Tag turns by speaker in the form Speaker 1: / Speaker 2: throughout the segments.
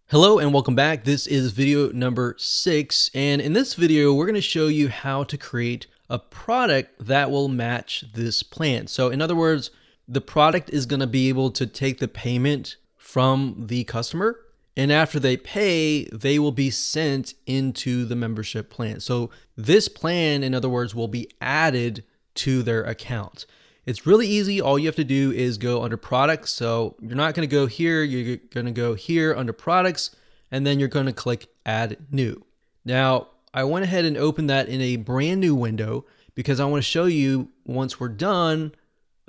Speaker 1: Hello and welcome back. This is video number 6, and in this video we're going to show you how to create a product that will match this plan. So in other words, the product is going to be able to take the payment from the customer, and after they pay, they will be sent into the membership plan. So this plan, in other words, will be added to their account. It's really easy. All you have to do is go under products. So you're not going to go here. You're going to go here under products, and then you're going to click add new. Now, I went ahead and opened that in a brand new window because I want to show you once we're done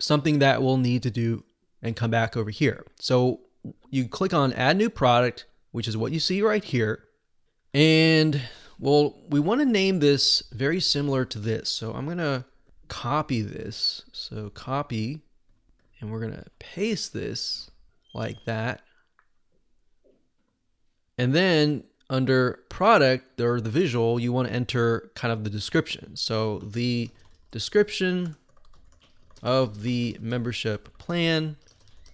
Speaker 1: something that we'll need to do and come back over here. So you click on add new product, which is what you see right here. And well, we want to name this very similar to this. So I'm going to copy this. So copy, and we're going to paste this like that. And then under product or the visual, you want to enter kind of the description. So the description of the membership plan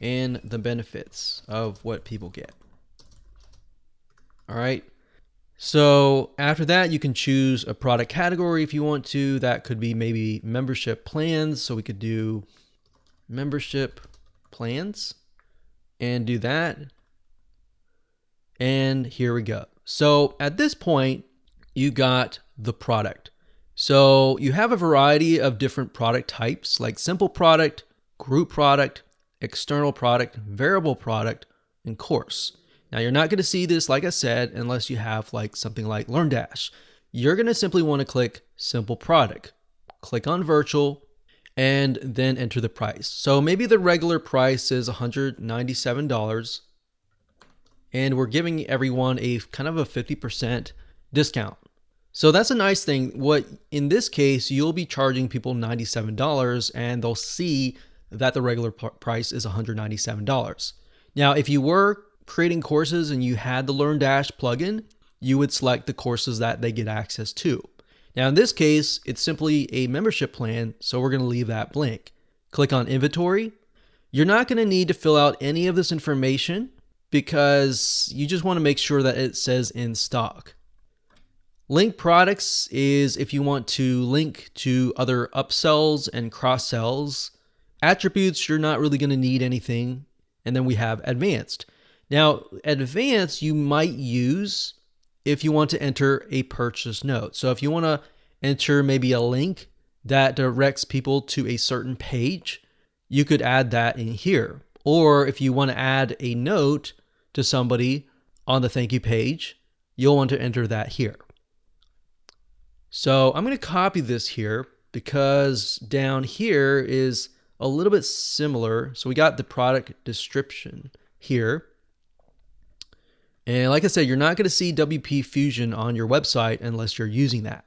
Speaker 1: and the benefits of what people get. All right. So after that, you can choose a product category if you want to. That could be maybe membership plans. So we could do membership plans and do that. And here we go. So at this point, you got the product. So you have a variety of different product types like simple product, group product, external product, variable product, and course. Now you're not going to see this, like I said, unless you have like something like LearnDash. You're going to simply want to click simple product, click on virtual, and then enter the price. So maybe the regular price is $197, and we're giving everyone a kind of a 50% discount. So that's a nice thing. What in this case, you'll be charging people $97, and they'll see that the regular price is $197. Now, if you were creating courses and you had the LearnDash plugin, you would select the courses that they get access to. Now in this case, it's simply a membership plan, so we're going to leave that blank. Click on inventory. You're not going to need to fill out any of this information because you just want to make sure that it says in stock. Link products is if you want to link to other upsells and cross sells. Attributes, you're not really going to need anything. And then we have advanced. Now, advanced you might use if you want to enter a purchase note. So if you want to enter maybe a link that directs people to a certain page, you could add that in here. Or if you want to add a note to somebody on the thank you page, you'll want to enter that here. So I'm going to copy this here because down here is a little bit similar. So we got the product description here. And like I said, you're not going to see WP Fusion on your website unless you're using that.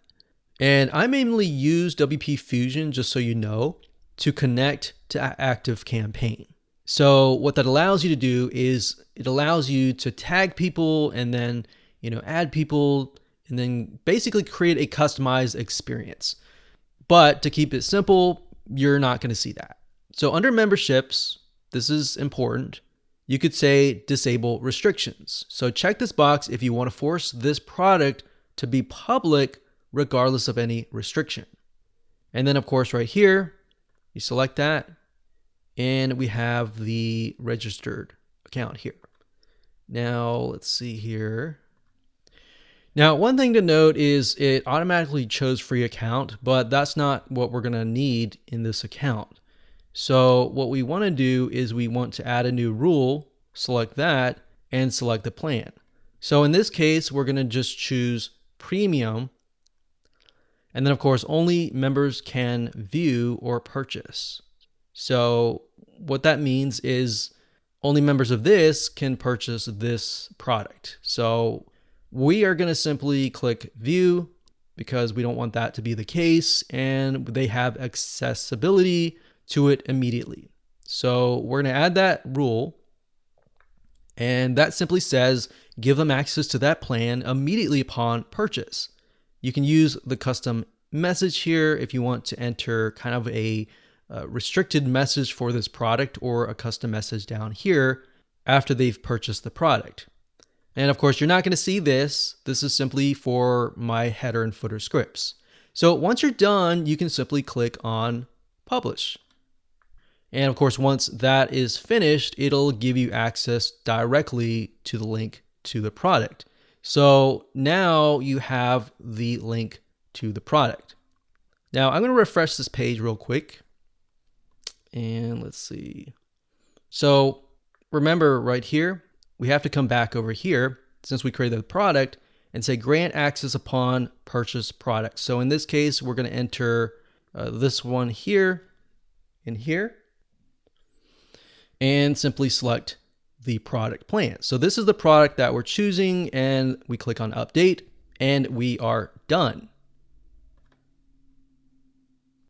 Speaker 1: And I mainly use WP Fusion, just so you know, to connect to ActiveCampaign. So what that allows you to do is it allows you to tag people and then, add people and then basically create a customized experience. But to keep it simple, you're not going to see that. So under memberships, this is important. You could say disable restrictions. So check this box if you want to force this product to be public regardless of any restriction. And then of course right here, you select that and we have the registered account here. Now let's see here. Now one thing to note is it automatically chose free account, but that's not what we're going to need in this account. So what we want to do is we want to add a new rule, select that, and select the plan. So in this case, we're going to just choose premium. And then of course, only members can view or purchase. So what that means is only members of this can purchase this product. So we are going to simply click view because we don't want that to be the case, and they have accessibility to it immediately. So we're going to add that rule, and that simply says give them access to that plan immediately upon purchase. You can use the custom message here if you want to enter kind of a restricted message for this product, or a custom message down here after they've purchased the product. And of course, you're not going to see this. This is simply for my header and footer scripts. So once you're done, you can simply click on publish. And of course, once that is finished, it'll give you access directly to the link to the product. So now you have the link to the product. Now I'm going to refresh this page real quick. And let's see. So remember right here, we have to come back over here since we created the product and say grant access upon purchase product. So in this case, we're going to enter this one here and here and simply select the product plan. So this is the product that we're choosing, and we click on update and we are done.